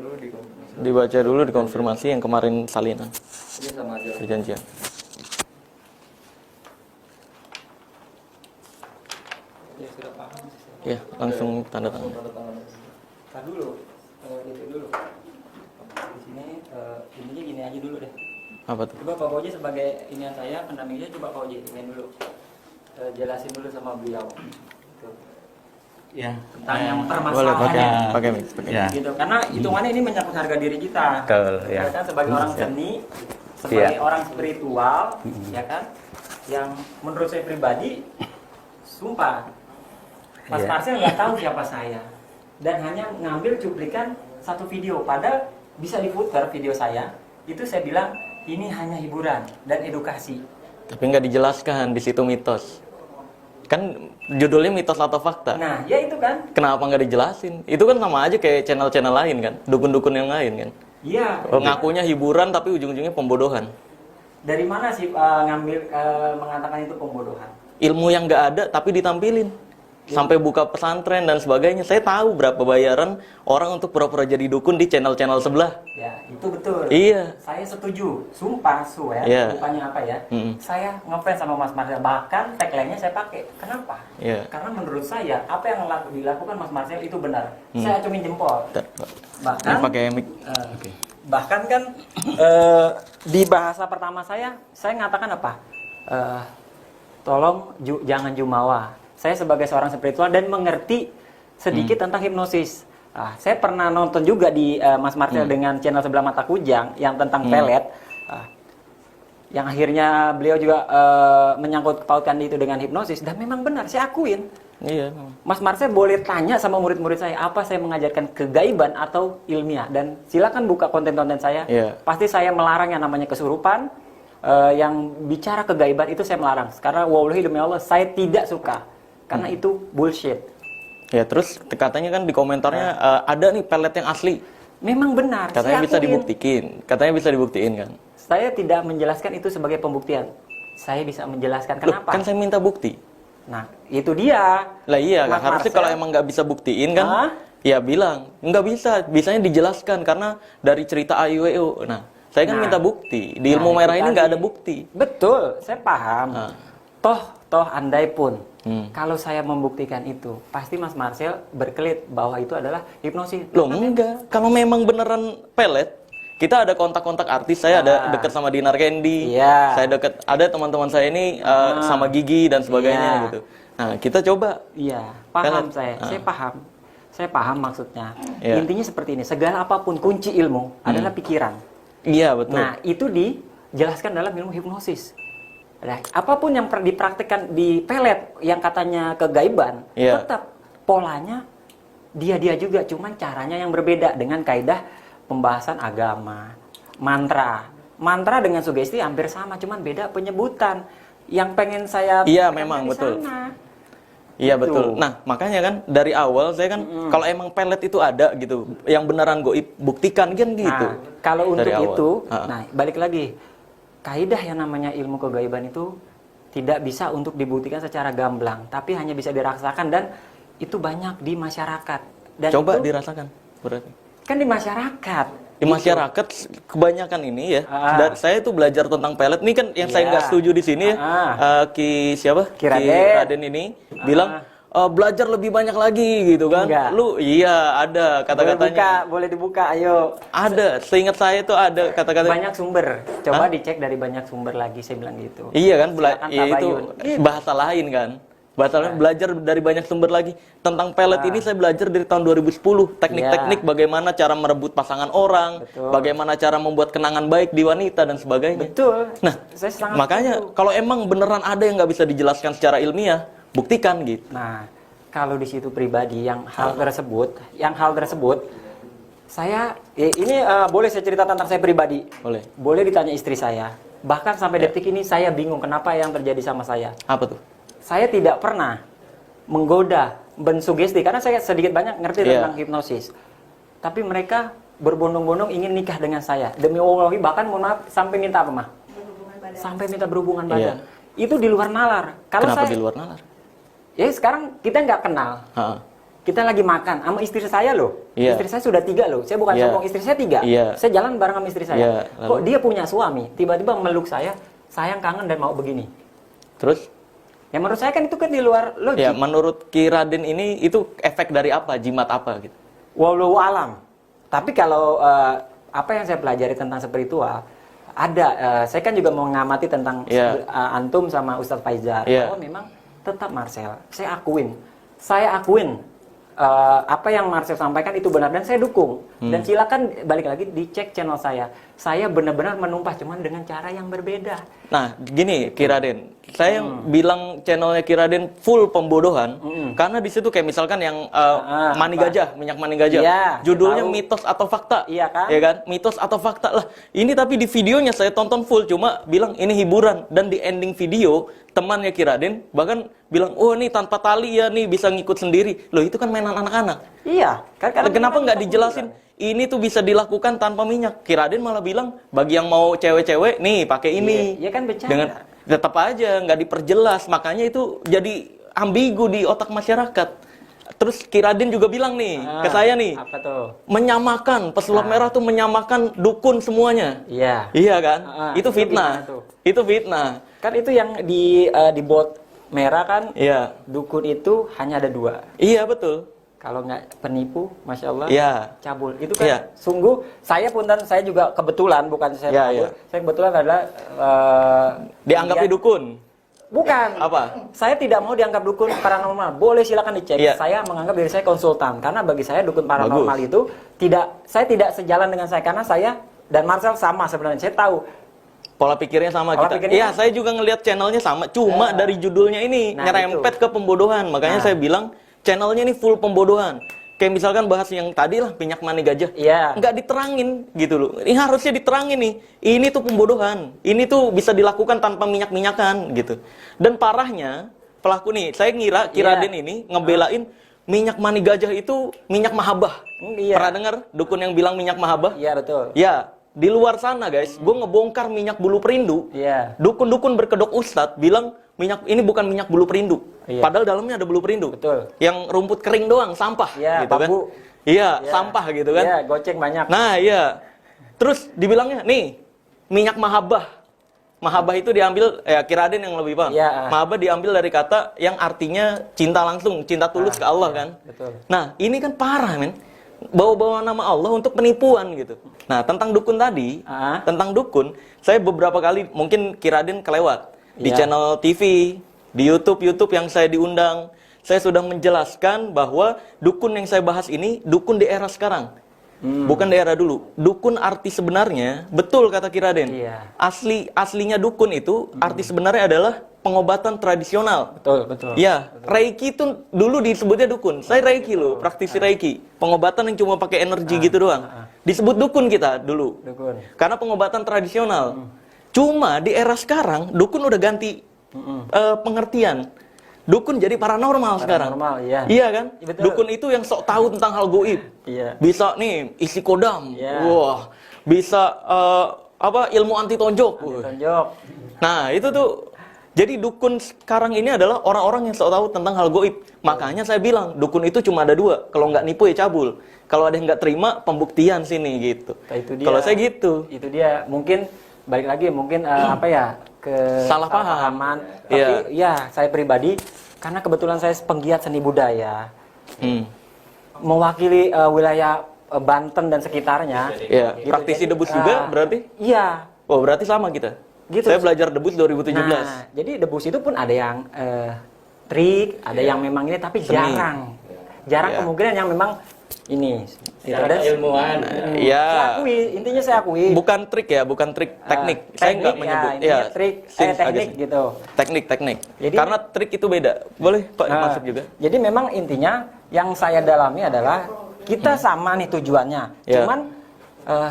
dulu, dikonfirmasi. Dibaca dulu, dikonfirmasi yang kemarin salinan. Ini sama aja. Perjanjian. Ya sudah paham. Ya, langsung tanda tangan. Tanda tangan. Tar dulu, itu dulu. Di sini intinya gini aja dulu deh. Apa tuh? Coba Pak Koji sebagai inian saya, pendampingnya, coba Pak Koji ingin dulu jelasin dulu sama beliau. Gitu. Ya. Tentang yang Boleh permasalahannya. pakai mic, pakai. Ya. Gitu. Karena hitungannya ini menyangkut harga diri kita. Betul, ya. Ya kan, sebagai orang seni, sebagai orang spiritual, ya kan, yang menurut saya pribadi, sumpah, Mas Iya. Marcel nggak tahu siapa saya, dan hanya ngambil cuplikan satu video. Padahal bisa diputar video saya, itu saya bilang ini hanya hiburan dan edukasi. Tapi nggak dijelaskan di situ mitos. Kan judulnya mitos atau fakta. Nah, ya itu kan. Kenapa nggak dijelasin? Itu kan sama aja kayak channel-channel lain kan, dukun-dukun yang lain kan. Iya. Ngakunya hiburan tapi ujung-ujungnya pembodohan. Dari mana sih ngambil mengatakan itu pembodohan? Ilmu yang nggak ada tapi ditampilin. Sampai buka pesantren dan sebagainya. Saya tahu berapa bayaran orang untuk pura-pura jadi dukun di channel-channel sebelah. Ya, itu betul. Iya. Saya setuju. Sumpah, ya. Iya. Bukannya apa ya. Saya ngefans sama Mas Marcel. Bahkan tagline-nya saya pakai. Kenapa? Iya. Karena menurut saya, apa yang dilakukan Mas Marcel itu benar. Saya acumin jempol. Bahkan, Ini pakai mic. bahkan kan di bahasa pertama saya ngatakan apa? Tolong jangan jumawa. Saya sebagai seorang spiritual dan mengerti sedikit tentang hipnosis. Saya pernah nonton juga di Mas Marcel dengan channel Sebelah Mata Kujang yang tentang pelet. Yang akhirnya beliau juga menyangkut pautkan itu dengan hipnosis. Dan memang benar, saya akuin. Iya. Mas Marcel boleh tanya sama murid-murid saya, apa saya mengajarkan kegaiban atau ilmiah. Dan silakan buka konten-konten saya. Iya. Pasti saya melarang yang namanya kesurupan. Yang bicara kegaiban itu saya melarang. Karena wallahi demi Allah, saya tidak suka. Karena itu bullshit. Ya terus katanya kan di komentarnya ada nih pelet yang asli. Memang benar. Katanya saya bisa akuin. dibuktikan. Katanya bisa dibuktiin kan. Saya tidak menjelaskan itu sebagai pembuktian. Saya bisa menjelaskan Loh, kenapa. kan saya minta bukti. Nah, itu dia. Lah iya kan, Mas harusnya Marcel. kalau emang nggak bisa buktiin kan, ya bilang nggak bisa. Bisanya dijelaskan karena dari cerita AIWO. Nah, saya kan minta bukti. Di ilmu Nah, merah itu ini nggak tadi. ada bukti. Betul, saya paham. Toh andai pun kalau saya membuktikan itu, pasti Mas Marcel berkelit bahwa itu adalah hipnosis. Loh enggak, kalau memang beneran pelet, kita ada kontak-kontak artis. Saya ada deket sama Dinar Candy. Iya. Saya deket, ada teman-teman saya ini sama Gigi dan sebagainya Iya. gitu. Nah, kita coba. Iya, paham Pelet. saya paham. Saya paham maksudnya. Iya. Intinya seperti ini, segala apapun kunci ilmu adalah pikiran. Iya, betul. Nah, itu dijelaskan dalam ilmu hipnosis. Nah, apapun yang dipraktikkan di pelet yang katanya kegaiban, Iya. tetap polanya dia juga, cuman caranya yang berbeda dengan kaidah pembahasan agama, mantra. Mantra dengan sugesti hampir sama, cuman beda penyebutan. Yang pengen saya Iya, tekankan memang, di betul. sana. Iya Gitu. betul. Nah makanya kan dari awal saya kan kalau emang pelet itu ada gitu, yang beneran goib buktikan kan gitu. Nah, kalau untuk Dari awal. itu, Ha-ha. nah balik lagi, kaidah yang namanya ilmu kegaiban itu tidak bisa untuk dibuktikan secara gamblang, tapi hanya bisa dirasakan dan itu banyak di masyarakat. Dan Coba itu dirasakan berarti. kan di masyarakat. Di masyarakat kebanyakan ini ya. Saya tuh belajar tentang pelet nih kan yang saya Iya. nggak setuju di sini ya. Ki siapa? Ki Raden. Raden ini bilang belajar lebih banyak lagi gitu kan. Enggak. Lu iya ada kata-katanya. Boleh dibuka, ayo. Ada, seingat saya tuh ada kata-kata. Banyak sumber. Coba dicek dari banyak sumber lagi, saya bilang gitu. Iya kan, Silakan iya itu tabayun. bahasa lain kan. Bahasa lain belajar dari banyak sumber lagi. Tentang pelet ini saya belajar dari tahun 2010. Teknik-teknik bagaimana cara merebut pasangan orang, Betul. bagaimana cara membuat kenangan baik di wanita dan sebagainya. Betul. Nah, Saya sangat makanya setuju. kalau emang beneran ada yang nggak bisa dijelaskan secara ilmiah, buktikan gitu. Nah, kalau di situ pribadi yang hal tersebut, saya ini boleh saya cerita tentang saya pribadi. Boleh. Boleh ditanya istri saya. Bahkan sampai detik ini saya bingung kenapa yang terjadi sama saya. Apa tuh? Saya tidak pernah menggoda, mensugesti karena saya sedikit banyak ngerti tentang hipnosis. Tapi mereka berbondong-bondong ingin nikah dengan saya. Demi Allah, bahkan mohon maaf sampai minta apa, Mah? Sampai minta berhubungan badan. Itu di luar nalar. Kalau Kenapa saya, di luar nalar? ya sekarang kita nggak kenal. Ha. kita lagi makan sama istri saya loh. Iya. Istri saya sudah 3 loh. Saya bukan Iya. sombong, istri saya 3. Iya. Saya jalan bareng sama istri saya. Iya, lalu? Kok dia punya suami, tiba-tiba meluk saya, sayang kangen dan mau begini. Terus? Ya menurut saya kan itu kan di luar logik. Ya, menurut Ki Raden ini itu efek dari apa? Jimat apa gitu? Wallahu alam. Tapi kalau apa yang saya pelajari tentang spiritual, ada. Saya kan juga mengamati tentang antum sama Ustadz Faizal. Bahwa memang tetap Marcel, saya akuin apa yang Marcel sampaikan itu benar dan saya dukung. Dan silakan balik lagi dicek channel saya. Saya benar-benar menumpah cuman dengan cara yang berbeda. Nah, gini Ki Raden, saya bilang channelnya Ki Raden full pembodohan karena di situ kayak misalkan yang mani gajah, minyak mani gajah. Iya, judulnya mitos atau fakta. Iya kan? Ya kan? Mitos atau fakta lah. Ini tapi di videonya saya tonton full cuma bilang ini hiburan dan di ending video temannya Ki Raden bahkan bilang, "Oh, ini tanpa tali ya nih bisa ngikut sendiri." Loh, itu kan mainan anak-anak. Iya, kan Kenapa nggak dijelasin? Ini tuh bisa dilakukan tanpa minyak. Ki Raden malah bilang, bagi yang mau cewek-cewek, nih pakai ini. Iya kan bercanda. Dengan tetap aja nggak diperjelas, makanya itu jadi ambigu di otak masyarakat. Terus Ki Raden juga bilang nih ke saya nih, apa tuh? menyamakan pesulap merah tuh menyamakan dukun semuanya. Iya. Iya kan? Itu itu fitnah. gimana tuh? Itu fitnah. Kan itu yang di bot merah kan, Iya. dukun itu hanya ada 2. Iya betul. Kalau nggak penipu, masya Allah, Iya. cabul. Itu kan Iya. sungguh. Saya pun dan saya juga kebetulan, bukan saya Iya, cabul. iya. Saya kebetulan adalah Dianggapnya dukun. Bukan. Apa? Saya tidak mau dianggap dukun paranormal. Boleh silakan dicek. Iya. Saya menganggap diri saya konsultan karena bagi saya dukun paranormal itu saya tidak sejalan dengan saya karena saya dan Marcel sama sebenarnya. Saya tahu Pola pikirnya sama Pola kita. pikirnya Iya, saya juga ngelihat channelnya sama. Cuma dari judulnya ini Nah, nyerempet ke pembodohan. Makanya saya bilang channelnya ini full pembodohan. Kayak misalkan bahas yang tadi lah, minyak mani gajah. Iya. Nggak diterangin gitu loh. Ini harusnya diterangin nih. Ini tuh pembodohan. Ini tuh bisa dilakukan tanpa minyak-minyakan gitu. Dan parahnya, pelaku nih, saya ngira Ki Raden ini ngebelain minyak mani gajah itu minyak mahabbah. Iya. Pernah dengar dukun yang bilang minyak mahabbah? Iya betul. Ya, di luar sana guys, gue ngebongkar minyak bulu perindu. Iya. Dukun-dukun berkedok ustadz bilang minyak ini bukan minyak bulu perindu. Iya. Padahal dalamnya ada bulu perindu. Betul. Yang rumput kering doang, sampah. Iya, gitu kan. bambu. Iya, Iya. sampah gitu kan. Iya, goceng banyak. Nah, iya. Terus dibilangnya, nih, minyak mahabbah. Mahabbah itu diambil, Ki Raden yang lebih paham. Iya. Mahabbah diambil dari kata yang artinya cinta langsung, cinta tulus ke Allah kan. Betul. Nah, ini kan parah, men. Bawa-bawa nama Allah untuk penipuan gitu. Nah, tentang dukun tadi, tentang dukun, saya beberapa kali mungkin Ki Raden kelewat di channel TV, di YouTube yang saya diundang. Saya sudah menjelaskan bahwa dukun yang saya bahas ini dukun di era sekarang. Bukan di era dulu. Dukun arti sebenarnya, betul kata Ki Raden. Iya. Aslinya dukun itu arti sebenarnya adalah pengobatan tradisional. Betul. Ya, Reiki itu dulu disebutnya dukun. Saya Reiki loh, praktisi Reiki. Pengobatan yang cuma pakai energi gitu doang. Disebut dukun kita dulu. Dukun. Karena pengobatan tradisional. Cuma di era sekarang, dukun udah ganti pengertian. Dukun jadi paranormal sekarang. Iya. Iya kan? Betul. Dukun itu yang sok tahu tentang hal goib. Iya. Bisa nih isi kodam. Iya. Wah, bisa ilmu anti tonjok. Tonjok. Nah, itu tuh jadi dukun sekarang ini adalah orang-orang yang sok tahu tentang hal goib. Makanya saya bilang, dukun itu cuma ada 2. Kalau nggak nipu ya cabul. Kalau ada yang nggak terima, pembuktian sini gitu. Nah, itu dia. Kalau saya gitu. Itu dia. Mungkin balik lagi Salah kesalahpahaman. Tapi ya saya pribadi karena kebetulan saya penggiat seni budaya. Mewakili wilayah Banten dan sekitarnya. Iya, Gitu. praktisi debus juga berarti? Iya. Oh, berarti sama kita. Gitu. Saya belajar debus 2017. Nah, jadi debus itu pun ada yang trik, ada yang memang ini tapi jarang. Iya. Kemungkinan yang memang ini. Secara ilmuwan. Iya. Saya akui, intinya saya akui. Bukan trik ya, bukan trik teknik. Saya nggak menyebut. Ya, trik, teknik gitu. Teknik. Jadi- Karena trik itu beda. Boleh Pak masuk juga. Jadi memang intinya yang saya dalami adalah kita sama nih tujuannya. Ya. Cuman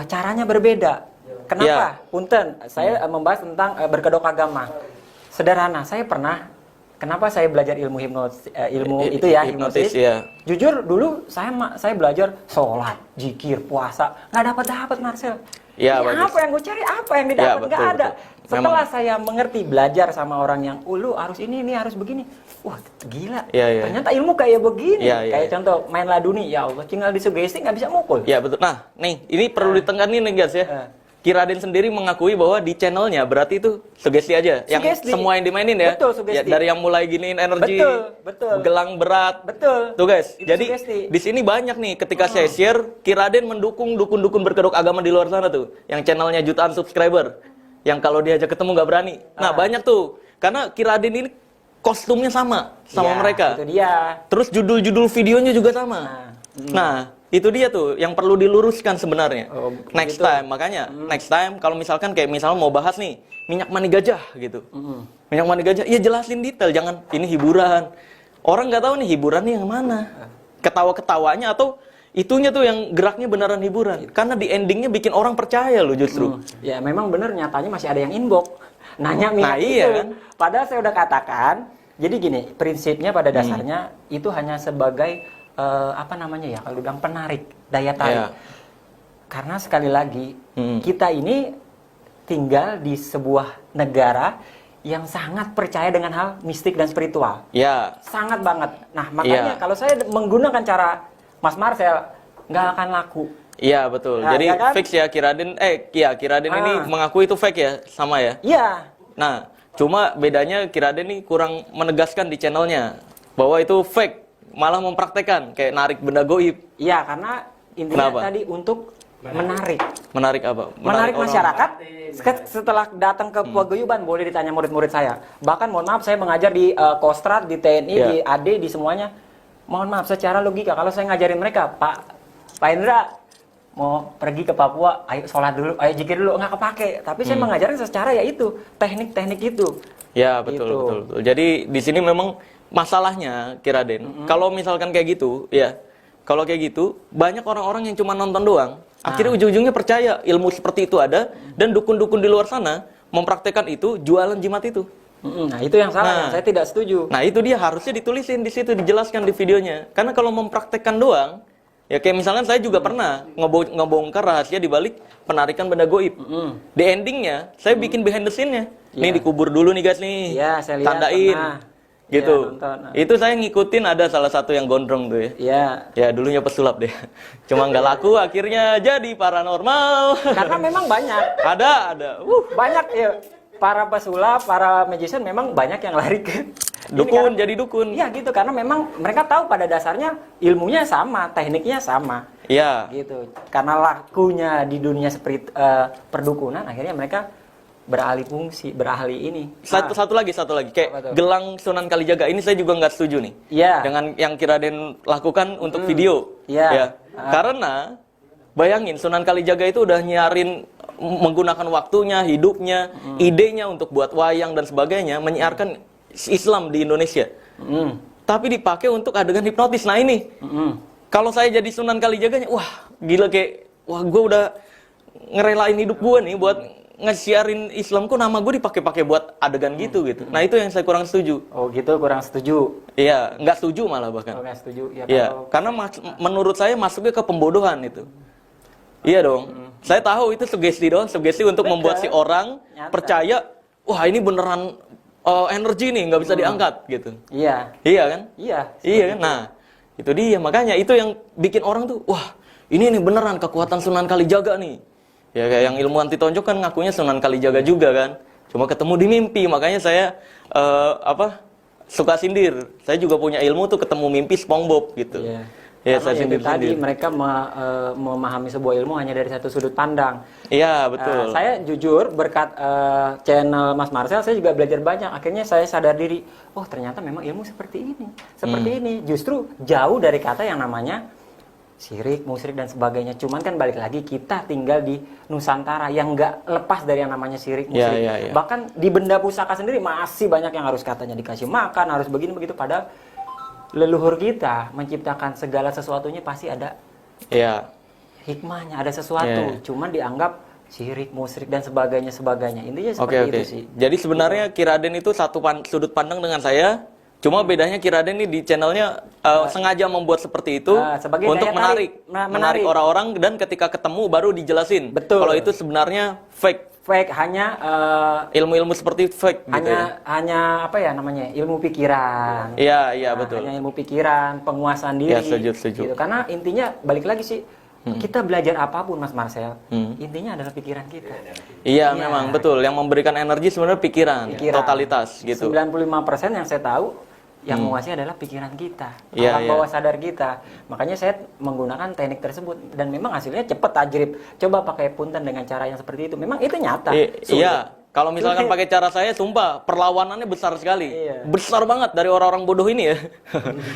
caranya berbeda. Kenapa? Ya. Punten, saya membahas tentang berkedok agama. Sederhana, saya pernah kenapa saya belajar ilmu ilmu itu ya, hipnosis. Ya. Jujur dulu saya belajar sholat, zikir, puasa, nggak dapat Marcel. Ya, ini apa yang gue cari, apa yang didapat, nggak ada. Setelah saya mengerti, belajar sama orang yang lu harus ini harus begini, wah gila, ternyata ilmu kayak begini. Kayak contoh main laduni, ya Allah, tinggal disugesti nggak bisa mukul. Ya betul. Nah nih ini perlu ditekankan nih guys ya. Ki Raden sendiri mengakui bahwa di channelnya berarti itu sugesti aja, yang semua yang dimainin ya. Betul, sugesti. Ya, dari yang mulai giniin energi, betul. gelang berat, betul. Tuh guys, itu jadi sugesti. di sini banyak nih ketika saya share, Ki Raden mendukung dukun-dukun berkedok agama di luar sana tuh, yang channelnya jutaan subscriber, yang kalau diajak ketemu nggak berani. Nah banyak tuh, karena Ki Raden ini kostumnya sama mereka. Itu dia. Terus judul-judul videonya juga sama. Nah itu dia tuh yang perlu diluruskan sebenarnya. Next time, makanya next time kalau misalkan kayak misalnya mau bahas nih minyak mani gajah gitu. Minyak mani gajah, ya jelasin detail, jangan ini hiburan. Orang nggak tahu nih hiburannya yang mana. Ketawa-ketawanya atau itunya tuh yang geraknya beneran hiburan. Karena di endingnya bikin orang percaya loh justru. Ya memang bener, nyatanya masih ada yang inbox nanya minyak iya itu. kan? Padahal saya udah katakan, jadi gini, prinsipnya pada dasarnya itu hanya sebagai apa namanya ya, kalau bilang penarik, daya tarik. Karena sekali lagi kita ini tinggal di sebuah negara yang sangat percaya dengan hal mistik dan spiritual. Sangat banget. Nah makanya kalau saya menggunakan cara Mas Marcel, nggak akan laku. Iya betul. Nah, jadi ya kan? fix ya Ki Raden. Ki Raden ini mengaku itu fake ya, sama ya. Iya. Nah cuma bedanya Ki Raden ini kurang menegaskan di channelnya bahwa itu fake. Malah mempraktekkan kayak narik benda goib. Iya, karena intinya tadi untuk menarik. Menarik apa? Menarik masyarakat. Setelah datang ke paguyuban, boleh ditanya murid-murid saya. Bahkan mohon maaf, saya mengajar di Kostrad, di TNI, di AD, di semuanya. Mohon maaf, secara logika kalau saya ngajarin mereka, Pak Indra mau pergi ke Papua, ayo sholat dulu, ayo zikir dulu, nggak kepake. Tapi saya mengajarin secara ya itu, teknik-teknik itu. Ya betul. Jadi di sini memang masalahnya Ki Raden, kalau misalkan kayak gitu, ya kalau kayak gitu banyak orang-orang yang cuma nonton doang, akhirnya ujung-ujungnya percaya ilmu seperti itu ada, dan dukun-dukun di luar sana mempraktekkan itu, jualan jimat itu. Nah itu yang salah, saya tidak setuju. Nah itu dia harusnya ditulisin di situ, dijelaskan di videonya. Karena kalau mempraktekkan doang, ya kayak misalkan saya juga pernah ngebongkar rahasia di balik penarikan benda goib. Di endingnya saya bikin behind the scene-nya. Nih dikubur dulu nih guys nih, saya lihat, tandain. Gitu. Itu saya ngikutin, ada salah satu yang gondrong tuh ya. Ya dulunya pesulap deh. Cuma nggak laku, akhirnya jadi paranormal. Karena memang banyak. Ada. Banyak ya. Para pesulap, para magician memang banyak yang lari ke dukun, jadi dukun. Iya gitu, karena memang mereka tahu pada dasarnya ilmunya sama, tekniknya sama. Iya. Gitu. Karena lakunya di dunia seperti perdukunan, akhirnya mereka beralih fungsi, beralih ini. Satu lagi kayak gelang Sunan Kalijaga ini saya juga nggak setuju nih. Dengan yang Ki Raden lakukan untuk video. Karena bayangin Sunan Kalijaga itu udah nyiarin, menggunakan waktunya, hidupnya, idenya untuk buat wayang dan sebagainya, menyiarkan Islam di Indonesia. Tapi dipakai untuk adegan hipnotis. Nah ini, kalau saya jadi Sunan Kalijaganya, wah gila, kayak gue udah ngerelain hidup gue nih buat nge-sharein Islamku, nama gue dipakai-pakai buat adegan gitu. Nah itu yang saya kurang setuju. Oh gitu, kurang setuju. Iya, nggak setuju malah bahkan. Nggak setuju. Iya, karena menurut saya masuknya ke pembodohan itu. Iya dong. Saya tahu itu sugesti doang, sugesti untuk membuat si orang percaya, wah ini beneran energi nih, nggak bisa diangkat gitu. Iya kan? Iya kan? Nah itu dia, makanya itu yang bikin orang tuh, wah ini nih beneran kekuatan Sunan Kalijaga nih. Ya kayak yang ilmu anti tonjok kan ngakunya Sunan Kalijaga juga kan. Cuma ketemu di mimpi, makanya saya suka sindir. Saya juga punya ilmu tuh ketemu mimpi SpongeBob gitu. Ya, saya sindir tadi mereka memahami sebuah ilmu hanya dari satu sudut pandang. Iya, betul. Saya jujur berkat channel Mas Marcel, saya juga belajar banyak. Akhirnya saya sadar diri, oh ternyata memang ilmu seperti ini. Seperti ini. Justru jauh dari kata yang namanya syirik, musyrik dan sebagainya. Cuman kan balik lagi, kita tinggal di Nusantara yang nggak lepas dari yang namanya syirik, musyrik. Bahkan di benda pusaka sendiri masih banyak yang harus katanya dikasih makan, harus begini begitu. Padahal leluhur kita menciptakan segala sesuatunya pasti ada hikmahnya, ada sesuatu. Cuman dianggap syirik, musyrik dan sebagainya. Intinya Oke, seperti oke. itu sih. Jadi sebenarnya Ki Raden itu satu sudut pandang dengan saya. Cuma bedanya Ki Raden ini di channelnya sengaja membuat seperti itu sebagai untuk daya menarik tarik. menarik orang-orang, dan ketika ketemu baru dijelasin. Betul. Kalau itu sebenarnya Fake hanya ilmu-ilmu seperti fake gitu ya. hanya apa ya namanya? Ilmu pikiran. Iya, iya betul. Hanya ilmu pikiran, penguasaan diri. Ya, setuju. Gitu. Karena intinya balik lagi sih, kita belajar apapun Mas Marcel, intinya adalah pikiran kita. Iya, memang betul. Yang memberikan energi sebenarnya pikiran. Totalitas gitu. 95% yang saya tahu yang menguasai adalah pikiran kita, Iya, alam bawah sadar kita. Makanya saya menggunakan teknik tersebut dan memang hasilnya cepat, tajrib. Coba pakai punten dengan cara yang seperti itu. Memang itu nyata. Iya. Kalau misalkan pakai cara saya, sumpah perlawanannya besar sekali. Iya. Besar banget dari orang-orang bodoh ini ya.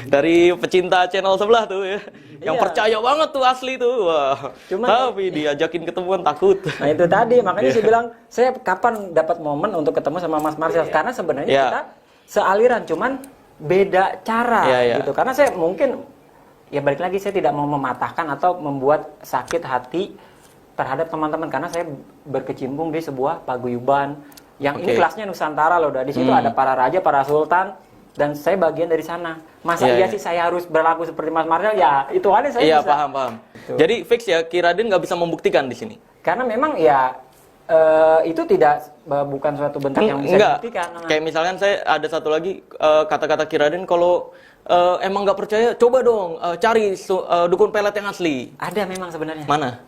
Dari pecinta channel sebelah tuh ya. Yang Iya. percaya banget tuh asli tuh. Wah. Tapi diajakin ketemuan takut. Nah itu tadi, makanya saya bilang, saya kapan dapat momen untuk ketemu sama Mas Marcel? Karena sebenarnya kita sealiran, cuman beda cara gitu. Karena saya mungkin, ya balik lagi, saya tidak mau mematahkan atau membuat sakit hati terhadap teman-teman, karena saya berkecimpung di sebuah paguyuban yang ini kelasnya Nusantara loh. Di situ ada para raja, para sultan, dan saya bagian dari sana. Masa sih saya harus berlaku seperti Mas Marcel? Ya itu aja saya bisa. Iya, paham. Jadi fix ya, Ki Raden nggak bisa membuktikan di sini. Karena memang ya itu bukan suatu bentuk yang bisa dibuktikan. Kayak misalkan saya ada satu lagi kata-kata Ki Raden, kalau emang nggak percaya, coba dong cari dukun pelet yang asli. Ada memang sebenarnya. Mana?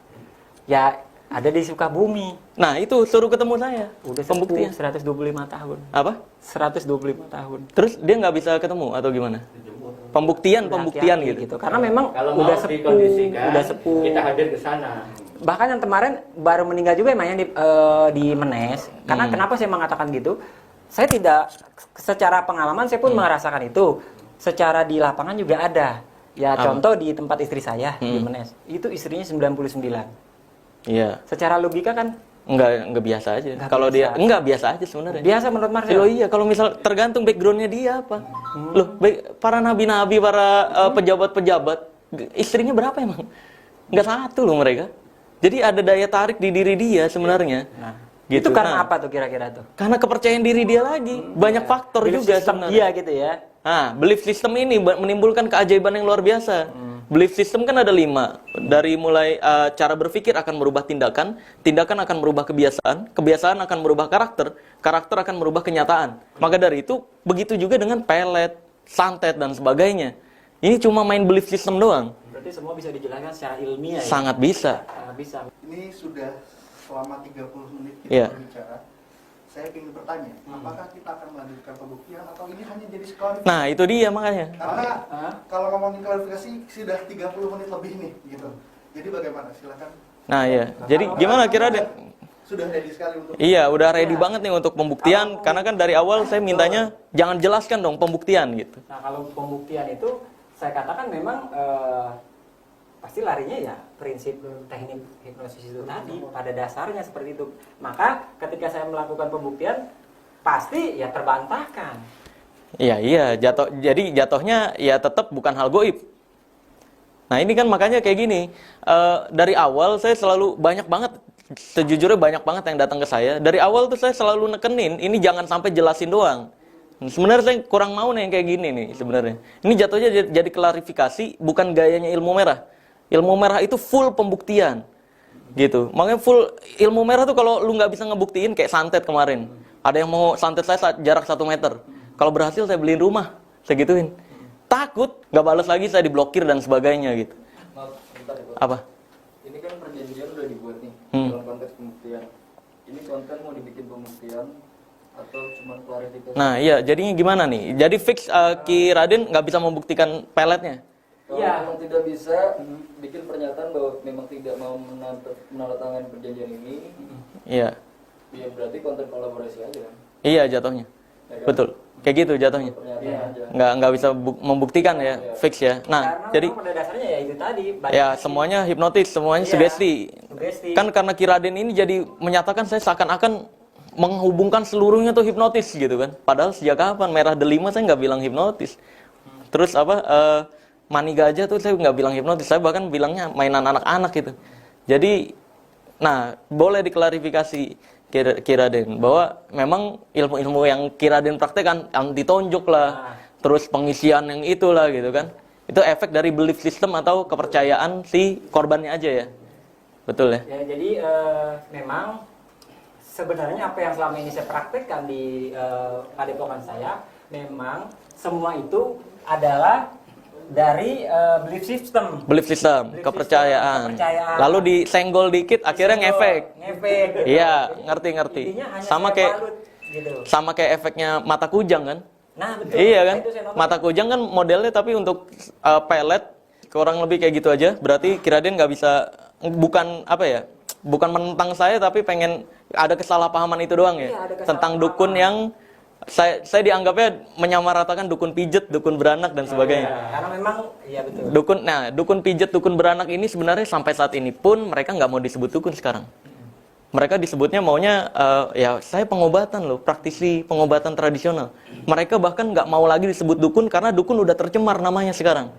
Ya ada di Sukabumi. Nah itu suruh ketemu saya. Udah pembuktian 125 tahun. Apa? 125 tahun. Terus dia nggak bisa ketemu atau gimana? Pembuktian gitu. Karena memang kalau udah mau sepuh, dikondisikan, udah sepuh. kita hadir ke sana. Bahkan yang kemarin baru meninggal juga emang yang di Menes. Karena kenapa saya mengatakan gitu? Saya tidak, secara pengalaman saya pun merasakan itu. Secara di lapangan juga ada. Ya contoh di tempat istri saya di Menes. Itu istrinya 99. Iya. Secara logika kan Enggak biasa aja. Kalau dia enggak biasa aja sebenarnya. biasa menurut Marcel. Loh iya, kalau misal tergantung backgroundnya dia apa. Loh, para nabi-nabi, para pejabat-pejabat, istrinya berapa emang? Enggak satu loh mereka. Jadi ada daya tarik di diri dia sebenarnya. Nah, gitu. itu karena apa tuh kira-kira tuh? Karena kepercayaan diri dia lagi. Banyak faktor Belief juga system sebenarnya. dia gitu ya. Nah, belief system ini menimbulkan keajaiban yang luar biasa. Belief system kan ada 5. Dari mulai cara berpikir akan merubah tindakan, tindakan akan merubah kebiasaan, kebiasaan akan merubah karakter, karakter akan merubah kenyataan. Maka dari itu, begitu juga dengan pelet, santet, dan sebagainya. Ini cuma main belief system doang. Berarti semua bisa dijelaskan secara ilmiah ya? Sangat bisa. Bisa. Ini sudah selama 30 menit kita Iya. berbicara. Saya ingin bertanya, apakah kita akan melanjutkan pembuktian atau ini hanya jadi klarifikasi? Nah, itu dia makanya. Karena kalau ngomongin klarifikasi sudah 30 menit lebih nih, gitu. Jadi bagaimana? Silakan. Nah, iya. Jadi gimana kira deh? Sudah ready sekali untuk. Iya, udah ready banget nih untuk pembuktian. Karena kan dari awal saya mintanya jangan jelaskan dong pembuktian gitu. Nah kalau pembuktian itu saya katakan memang pasti larinya ya prinsip teknik hipnosis itu tadi, pada dasarnya seperti itu. Maka ketika saya melakukan pembuktian pasti ya terbantahkan. Iya, jadi jatuhnya ya tetap bukan hal goib. Nah ini kan makanya kayak gini, dari awal saya selalu banyak banget, sejujurnya banyak banget yang datang ke saya. Dari awal tuh saya selalu nekenin, ini jangan sampai jelasin doang. Sebenarnya saya kurang mau nih yang kayak gini nih sebenarnya. Ini jatuhnya jadi klarifikasi, bukan gayanya ilmu merah. Ilmu merah itu full pembuktian, gitu. Makanya full ilmu merah tuh kalau lu nggak bisa ngebuktiin kayak santet kemarin. Ada yang mau santet saya jarak 1 meter. Kalau berhasil saya beliin rumah, saya gituin. Takut, nggak balas lagi saya diblokir dan sebagainya gitu. Maaf, bentar ya, Pak. Apa? Ini kan perjanjian udah dibuat nih dalam konteks pembuktian. Ini konten mau dibikin pembuktian atau cuma klarifikasi? Nah iya, jadinya gimana nih? Jadi fix Ki Raden nggak bisa membuktikan peletnya. Kalau Iya. memang tidak bisa bikin pernyataan bahwa memang tidak mau menandatangani perjanjian ini, Iya. ya berarti konten kolaborasi aja kan? Iya jatuhnya. Ya kan? Betul. Kayak gitu jatuhnya. Pernyataan aja. Nggak bisa membuktikan ya, fix ya. Nah, Karena jadi memang pada dasarnya ya itu tadi. ya semuanya hipnotis, semuanya Iya, sugesti. sugesti. Kan karena Ki Raden ini jadi menyatakan saya seakan-akan menghubungkan seluruhnya tuh hipnotis gitu kan. Padahal sejak kapan Merah Delima saya nggak bilang hipnotis. Terus apa Mani Gajah tuh saya nggak bilang hipnotis, saya bahkan bilangnya mainan anak-anak gitu. Jadi Nah, boleh diklarifikasi Kiraden bahwa memang ilmu-ilmu yang Kiraden praktekkan yang ditonjok lah, terus pengisian yang itulah gitu kan. Itu efek dari belief system atau kepercayaan si korbannya aja ya. Betul ya? Ya, jadi memang sebenarnya apa yang selama ini saya praktekkan di padepokan saya, memang semua itu adalah dari belief system. Belief system, kepercayaan. Lalu disenggol dikit akhirnya ngefek. Iya, ngerti. Intinya hanya Sama saya kayak balut, gitu. sama kayak efeknya mata kujang kan? Nah, betul. Iya kan? Nah, itu saya nonton. Mata kujang kan modelnya tapi untuk pelet kurang lebih kayak gitu aja. Berarti Kiraden nggak bisa, bukan apa ya? Bukan menentang saya tapi pengen ada kesalahpahaman itu doang ya. Iya, ada Tentang dukun yang saya dianggapnya menyamaratakan dukun pijet, dukun beranak dan sebagainya. Karena memang iya betul. Dukun pijet, dukun beranak ini sebenarnya sampai saat ini pun mereka nggak mau disebut dukun sekarang. Mereka disebutnya maunya ya saya pengobatan loh, praktisi pengobatan tradisional. Mereka bahkan nggak mau lagi disebut dukun karena dukun udah tercemar namanya sekarang.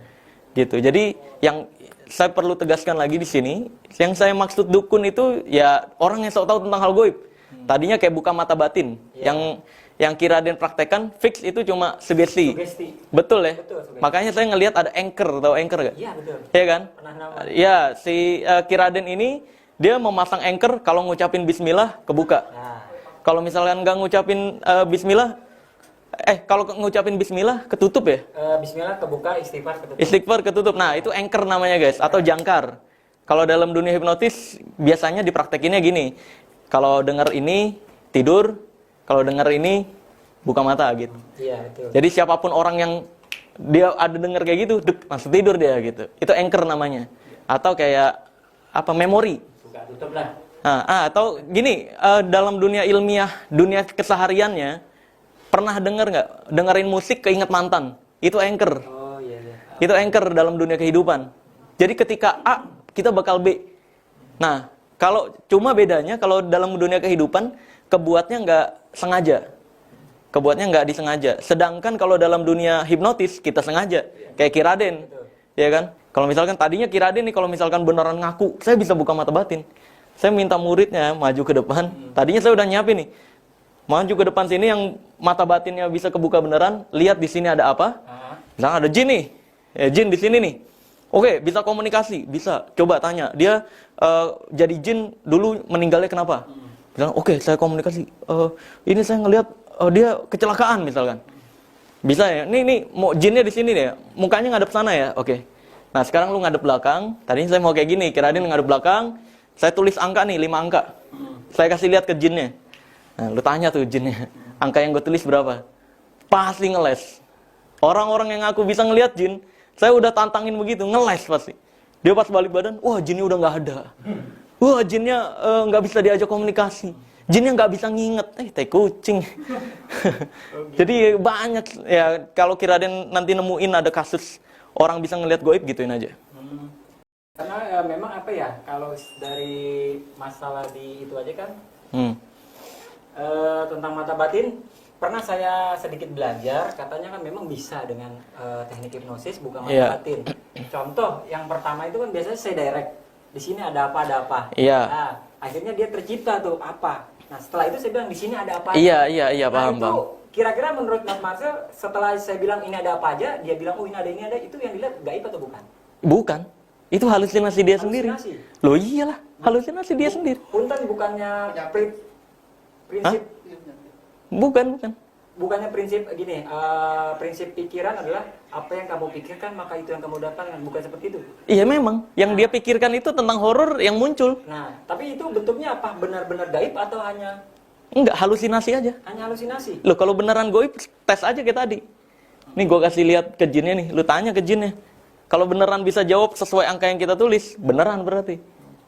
Gitu. Jadi yang saya perlu tegaskan lagi di sini, yang saya maksud dukun itu ya orang yang sok tahu tentang hal goib. Tadinya kayak buka mata batin, yang Kiraden praktekkan fix itu cuma sugesti. Betul ya? Betul, sugesti. Makanya saya ngelihat ada anchor, tahu anchor gak? Iya, betul. Iya kan? Pernah nama. Iya, si Kiraden ini dia memasang anchor kalau ngucapin bismillah kebuka. Nah, Kalau misalkan nggak ngucapin bismillah, kalau ngucapin bismillah ketutup ya? bismillah kebuka, istighfar ketutup. Istighfar ketutup. Nah, itu anchor namanya guys, atau jangkar. Kalau dalam dunia hipnotis biasanya dipraktekinnya gini. Kalau dengar ini tidur, kalau dengar ini buka mata gitu. Iya, betul. Jadi siapapun orang yang dia ada dengar kayak gitu, langsung tidur dia gitu. Itu anchor namanya. Atau kayak apa memori. Buka tutup lah. Atau gini, dalam dunia ilmiah, dunia kesehariannya pernah dengerin musik keinget mantan. Itu anchor. Oh iya. Itu anchor dalam dunia kehidupan. Jadi ketika A, kita bakal B. Nah, cuma bedanya kalau dalam dunia kehidupan kebuatnya nggak sengaja. Kebuatnya nggak disengaja. Sedangkan kalau dalam dunia hipnotis kita sengaja. Kayak Kiraden. Ya kan? Kalau misalkan tadinya Kiraden nih kalau misalkan beneran ngaku, saya bisa buka mata batin. Saya minta muridnya maju ke depan. Tadinya saya udah nyiapin nih. Maju ke depan sini yang mata batinnya bisa kebuka beneran, lihat di sini ada apa? Misalnya ada jin nih. Jin di sini nih. Oke, bisa komunikasi, bisa. Coba tanya, dia jadi jin dulu meninggalnya kenapa? Bilang, oke, saya komunikasi. Ini saya ngelihat dia kecelakaan misalkan. Bisa ya? Nih, mau jinnya di sini deh. Mukanya ngadep sana ya. Oke. Nah, sekarang lu ngadep belakang. Tadinya saya mau kayak gini, Kiraden ngadep belakang. Saya tulis angka nih, 5 angka. Saya kasih lihat ke jinnya. Nah, lu tanya tuh jinnya, angka yang gue tulis berapa? Pasti ngeles. Orang-orang yang aku bisa ngelihat jin, saya udah tantangin begitu, ngeles pasti. Dia pas balik badan, wah jinnya udah nggak ada. Wah jinnya nggak bisa diajak komunikasi. Jinnya nggak bisa nginget, tai kucing. Jadi banyak ya, kalau Kiraden nanti nemuin ada kasus orang bisa ngelihat goib, gituin aja. Karena memang apa ya, kalau dari masalah di itu aja kan, tentang mata batin, pernah saya sedikit belajar, katanya kan memang bisa dengan teknik hipnosis buka mata batin. Contoh, yang pertama itu kan biasanya saya direct, di sini ada apa. Nah, akhirnya dia tercipta tuh apa. Nah, setelah itu saya bilang di sini ada apa. Iya, paham, itu, Bang. Kira-kira menurut Mas Marcel, setelah saya bilang ini ada apa aja, dia bilang oh ini ada, itu yang dilihat gaib atau bukan? Bukan. Itu halusinasi dia sendiri. Loh iyalah, halusinasi dia sendiri. Punten bukannya prinsip. Bukan. Bukannya prinsip gini, prinsip pikiran adalah apa yang kamu pikirkan maka itu yang kamu dapatkan, bukan seperti itu. Iya memang, yang dia pikirkan itu tentang horor yang muncul. Nah, tapi itu bentuknya apa? Benar-benar gaib atau hanya Enggak, halusinasi aja. hanya halusinasi? Loh kalau beneran goib, tes aja kayak tadi. Nih gue kasih lihat ke jinnya nih, lu tanya ke jinnya. Kalau beneran bisa jawab sesuai angka yang kita tulis, beneran berarti.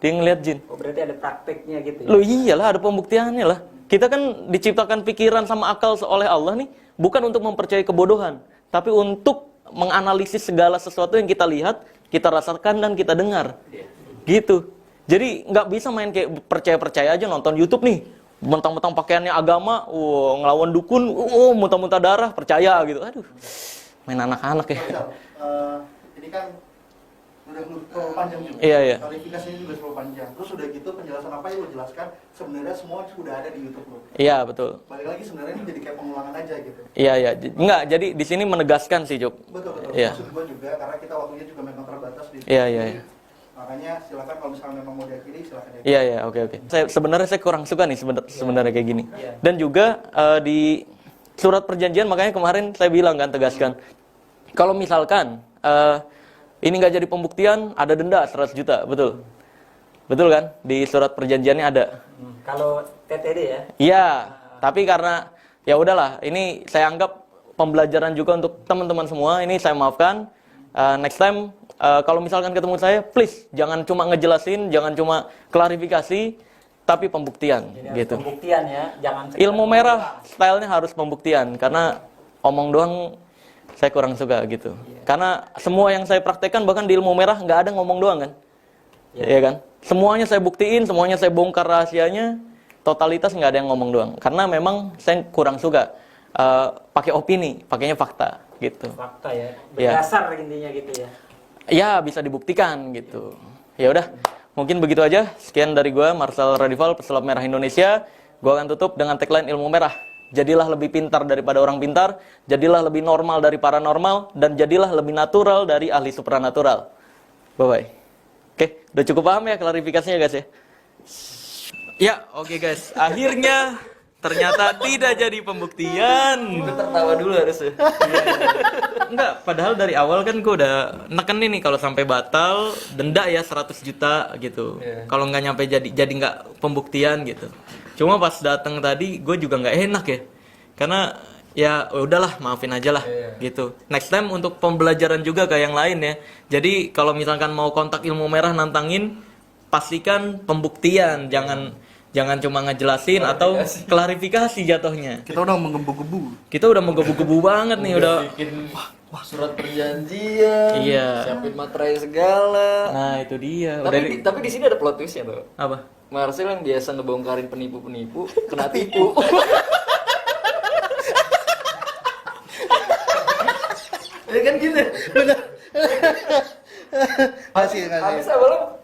Dia ngeliat jin. Oh, berarti ada prakteknya gitu ya? Loh iyalah, ada pembuktiannya lah. Kita kan diciptakan pikiran sama akal oleh Allah nih, bukan untuk mempercayai kebodohan, tapi untuk menganalisis segala sesuatu yang kita lihat, kita rasakan, dan kita dengar. Gitu. Jadi nggak bisa main kayak percaya-percaya aja nonton YouTube nih. Mentang-mentang pakaiannya agama, ngelawan dukun, muntah-muntah darah, percaya gitu. Aduh, main anak-anak ya. Ini kan terlalu panjang juga. Iya. Klarifikasinya juga terlalu panjang. Terus udah gitu penjelasan apa yang lo jelaskan sebenarnya semua sudah ada di YouTube lo. Iya, betul. Balik lagi sebenarnya ini jadi kayak pengulangan aja gitu. Iya. Enggak, jadi di sini menegaskan sih, Cuk. Betul. Iya. Maksud gue juga karena kita waktunya juga memang terbatas di Iya. Makanya silakan kalau misalnya memang mau diakhiri silakan diakhiri. Iya, oke. Sebenarnya saya kurang suka nih sebenarnya kayak gini. Dan juga di surat perjanjian makanya kemarin saya bilang kan, tegaskan. Kalau misalkan ini nggak jadi pembuktian, ada denda 100 juta, betul? Betul kan? Di surat perjanjiannya ada. Kalau TTD ya? Iya, tapi karena ya udahlah, ini saya anggap pembelajaran juga untuk teman-teman semua. Ini saya maafkan. Next time kalau misalkan ketemu saya, please jangan cuma ngejelasin, jangan cuma klarifikasi, tapi pembuktian. Jadi gitu. Pembuktian ya, jangan Ilmu merah, stylenya harus pembuktian. Karena omong doang saya kurang suka gitu. Karena semua yang saya praktekkan bahkan di ilmu merah nggak ada ngomong doang kan. Iya kan? Semuanya saya buktiin, semuanya saya bongkar rahasianya. Totalitas nggak ada yang ngomong doang. Karena memang saya kurang suka pakai opini, pakainya fakta gitu. Fakta ya, berdasar intinya gitu ya. Ya bisa dibuktikan gitu. Ya udah, mungkin begitu aja. Sekian dari gua, Marcel Radival, pesulap merah Indonesia. Gua akan tutup dengan tagline ilmu merah. Jadilah lebih pintar daripada orang pintar, jadilah lebih normal dari paranormal, dan jadilah lebih natural dari ahli supranatural. Bye-bye. Oke, udah cukup paham ya klarifikasinya guys ya? Ya, oke guys. Akhirnya ternyata tidak jadi pembuktian. Gue tertawa dulu harusnya. Enggak, padahal dari awal kan gue udah nekenin nih kalau sampai batal denda ya 100 juta gitu. Kalau nggak nyampe jadi nggak pembuktian gitu. Cuma pas datang tadi gue juga nggak enak ya. Karena ya udahlah maafin aja lah gitu. Next time untuk pembelajaran juga kayak yang lain ya. Jadi kalau misalkan mau kontak ilmu merah nantangin, pastikan pembuktian, jangan cuma ngejelasin atau klarifikasi jatuhnya. Kita udah menggebu-gebu. Kita udah menggebu-gebu banget nih udah. Bikin surat perjanjian, Iya. siapin materai segala. Nah, itu dia. Tapi di sini ada plot twistnya tuh. Apa? Marcel yang biasa ngebongkarin penipu-penipu kena tipu. Ya kan gitu. Habis awalnya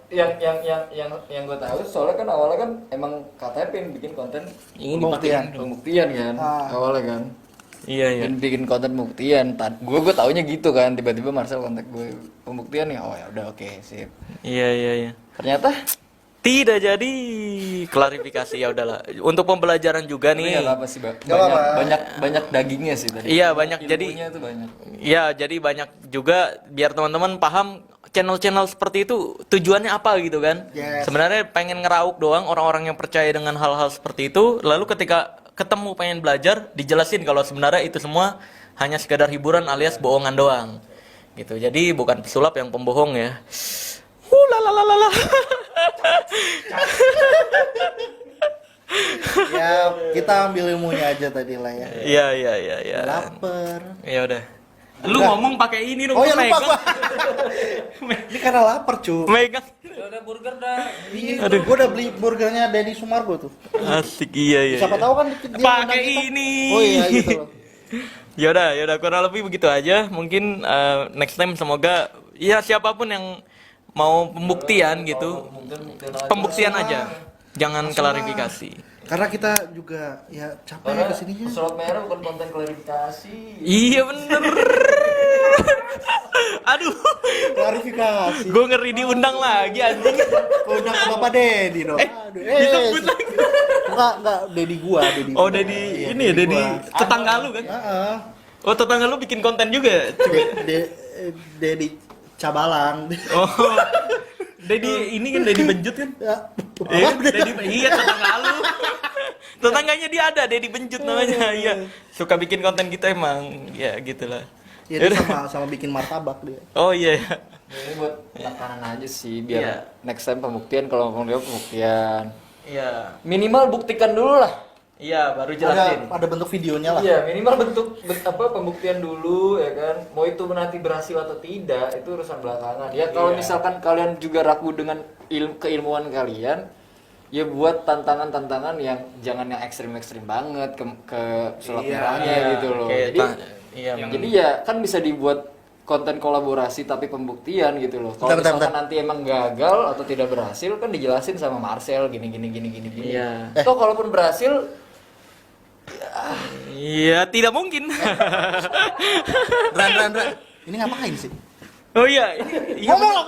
yang gue tahu soalnya kan awalnya kan emang katanya pengen bikin konten pembuktian kan awalnya kan. Iya. Dan bikin konten pembuktian. Gue taunya gitu kan, tiba-tiba Marcel kontak gue pembuktian ya. Oh ya udah oke, sip. Iya. Ternyata Tidak jadi klarifikasi ya udahlah. Untuk pembelajaran juga nih. Enggak apa sih, Bang. Banyak dagingnya sih tadi. Iya, banyak. Ilmunya tuh banyak. Iya, jadi banyak juga biar teman-teman paham channel-channel seperti itu tujuannya apa gitu kan. Yes. Sebenarnya pengen ngerauk doang orang-orang yang percaya dengan hal-hal seperti itu, lalu ketika ketemu pengen belajar dijelasin kalau sebenarnya itu semua hanya sekedar hiburan alias bohongan doang. Gitu. Jadi bukan pesulap yang pembohong ya. Lalalala. Ya, kita ambil ilmunya aja tadi lah ya. Iya. Lapar. Ya udah. Lu ngomong pakai ini dong. Oh ya lupa megang. gua. Ini karena lapar, cu. Megang. Udah burger dah. Aduh, gua udah beli burgernya Deddy Sumargo tuh. Asik iya. Siapa tahu kan dia pakai undang kita. ini. Oh iya gitu loh. Yaudah kurang lebih begitu aja. Mungkin next time semoga ya siapapun yang mau pembuktian gitu, pembuktian aja, jangan klarifikasi. Karena kita juga ya capek ya kesininya. Pesulap merah bukan konten klarifikasi. Iya bener. Aduh, Klarifikasi. gue ngeri diundang lagi anjing. Undang ke Bapak Deddy dong. Aduh, Disebut lagi. Enggak, Deddy gua. Oh Dedi, ini ya Dedi, tetangga lu kan? Heeh. Oh tetangga lu bikin konten juga? Deddy Cabalang. Oh, Dedi ini kan Dedi Benjut kan? Ya. Iya tetangga lu. Tetangganya dia ada, Dedi Benjut namanya. Iya. Suka bikin konten gitu emang. Ya gitulah. Ya dia sama bikin martabak dia. Oh iya. Ini buat tekanan aja sih biar Iya. next time pembuktian kalau ngomong dia pembuktian. Iya. Minimal buktikan dulu lah. Iya, baru jelasin. Ada bentuk videonya lah. Iya, minimal pembuktian dulu ya kan. Mau itu nanti berhasil atau tidak itu urusan belakangan. Ya kalau misalkan kalian juga ragu dengan keilmuan kalian, ya buat tantangan-tantangan yang jangan yang ekstrim-ekstrim banget ke sulap merahnya gitu loh. Kayak Jadi ya kan bisa dibuat konten kolaborasi tapi pembuktian gitu loh. Kalau Bentar, misalkan bentar. nanti emang gagal atau tidak berhasil kan dijelasin sama Marcel gini. Iya. Toh kalaupun berhasil Iya, tidak mungkin. Ran. Ini ngapain sih? Oh iya, iya. Ngomong lah,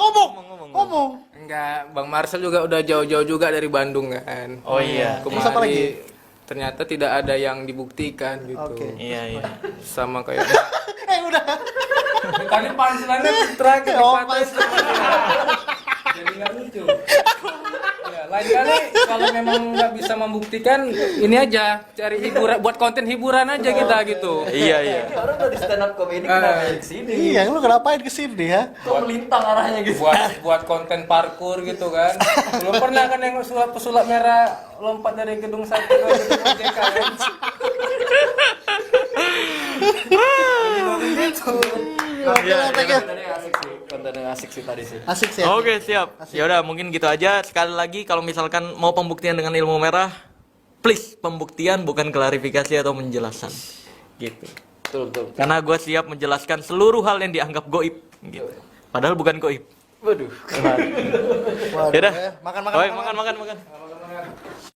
ngomong. Enggak, Bang Marcel juga udah jauh-jauh juga dari Bandung kan. Oh iya. Terus apa lagi? Ternyata tidak ada yang dibuktikan gitu. Oke. Iya. Sama kayak Udah. tadi punchline-nya terakhir Oh, dipatain. Jadi nggak lucu. Ya, lain kali kalau memang nggak bisa membuktikan, ini aja cari hiburan, buat konten hiburan aja kita gitu. Iya. ini orang udah di stand up comedy kenapa di sini? Iya, lu ngapain kesini ya? Kok melintang arahnya gitu? Buat konten parkur gitu kan. Belum pernah kan yang pesulap merah lompat dari gedung satu ke gedung OJK kan. Kontennya asik sih tadi sih. Asik sih. Oke, siap. Ya udah, mungkin gitu aja. Sekali lagi kalau misalkan mau pembuktian dengan ilmu merah, please pembuktian bukan klarifikasi atau penjelasan. Gitu. Betul. Karena gue siap menjelaskan seluruh hal yang dianggap goib gitu. Padahal bukan goib. Waduh. Yaudah. Makan. Makan.